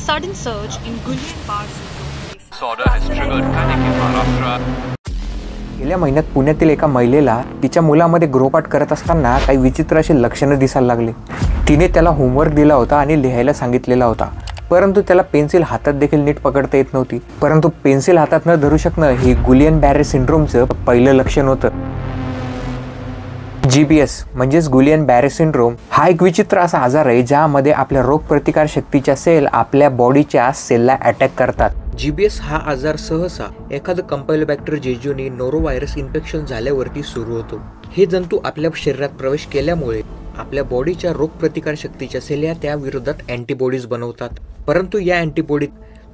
sudden surge in Guillain-Barré syndrome. Disorder has triggered panic in Maharashtra. गेल्या महिन्यात पुण्यातील एका महिलेला तिच्या मुलामध्ये गृहपाठ करत असताना काही विचित्र अशी लक्षणे दिसायला लागली। तिने त्याला होमवर्क दिला होता आणि लिहायला सांगितलेला होता, परंतु त्याला पेन्सिल हातात देखील नीट पकडता येत नव्हती। परंतु पेन्सिल हातात न धरू शकणं हे गुलियन-बॅरे सिंड्रोमचं पहिलं लक्षण होतं। GBS म्हणजेच गुलियन-बॅरे सिंड्रोम हा एक विचित्र असा आजार आहे ज्यामध्ये आपल्या रोगप्रतिकार शक्तीच्या सेल आपल्या बॉडीच्या सेलला अटॅक करतात। GBS हा आजार सहसा एखादं कंपाइलोबॅक्टर जेजुनी नोरोव्हायरस इन्फेक्शन झाल्यावरती सुरू होतो। हे जंतू आपल्या शरीरात प्रवेश केल्यामुळे आपल्या बॉडीच्या रोगप्रतिकार शक्तीच्या सेल त्या विरोधात अँटीबॉडीज बनवतात, परंतु या अँटीबॉडी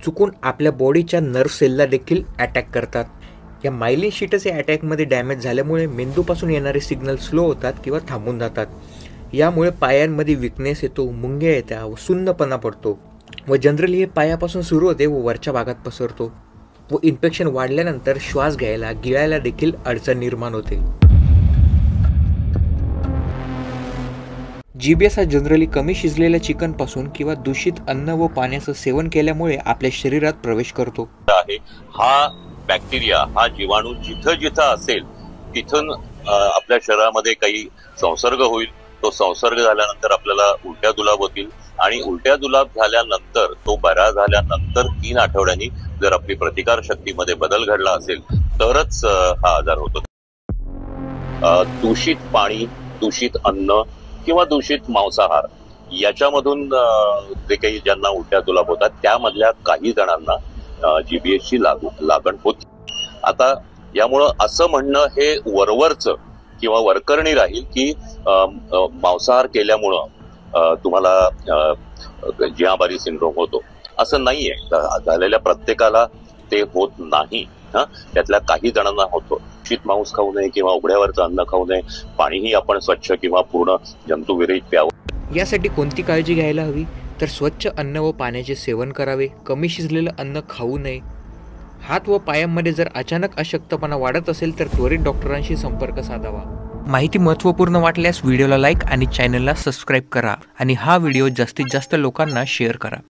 चुकून आपल्या बॉडीच्या नर्व्ह सेलला देखील अटॅक करतात। या मायलिन शीट्स या अटॅकमध्ये डॅमेज झाल्यामुळे मेंदूपासून येणारे सिग्नल स्लो होतात किंवा थांबून जातात। यामुळे पायांमध्ये विकनेस येतो, मुंग्या येतात व सुन्नपणा पडतो व जनरली हे पायापासून सुरू होते व वरच्या भागात पसरतो व इन्फेक्शन वाढल्यानंतर श्वास घ्यायला गिळायला देखील अडचण निर्माण होते। GBS हा जनरली कमी शिजलेल्या चिकन पासून किंवा दूषित अन्न व पाण्याचं सेवन केल्यामुळे आपल्या शरीरात प्रवेश करतो। हा बॅक्टेरिया हा जीवाणू जिथं जिथं असेल तिथून आपल्या शरीरामध्ये काही संसर्ग होईल। तो संसर्ग झाल्यानंतर आपल्याला उलट्या दुलाब होतील आणि उलट्या दुलाब झाल्यानंतर तो बरा झाल्यानंतर 3 आठवड्यांनी जर आपली प्रतिकार शक्तीमध्ये बदल घडला असेल तरच हा आजार होतो। दूषित पाणी, दूषित अन्न किंवा दूषित मांसाहार याच्यामधून जे काही ज्यांना उलट्या दुलाब होतात त्यामधल्या काही जणांना GBS ची लागण होती। आता यामुळं असं म्हणणं हे वरवरचं किंवा वरकरणी राहील की मांसाहार केल्यामुळं तुम्हाला जियाबारी सिंड्रोम होतो, असं नाहीये। झालेल्या प्रत्येकाला ते होत नाही। त्यातल्या काही जणांना होतो। दूषित मांस खाऊ नये किंवा उघड्यावरचं अन्न खाऊ नये, पाणीही आपण स्वच्छ किंवा पूर्ण जंतुविरहित प्यावं। यासाठी कोणती काळजी घ्यायला हवी तर स्वच्छ अन्न व पाण्याचे सेवन करावे, कमी शिजलेलं अन्न खाऊ नये। हात व पायांमध्ये जर अचानक अशक्तपणा वाढत असेल तर त्वरित डॉक्टरांशी संपर्क साधावा। माहिती महत्त्वपूर्ण वाटल्यास व्हिडिओला लाईक आणि चॅनलला सबस्क्राईब करा आणि हा व्हिडिओ जास्तीत जास्त लोकांना शेअर करा।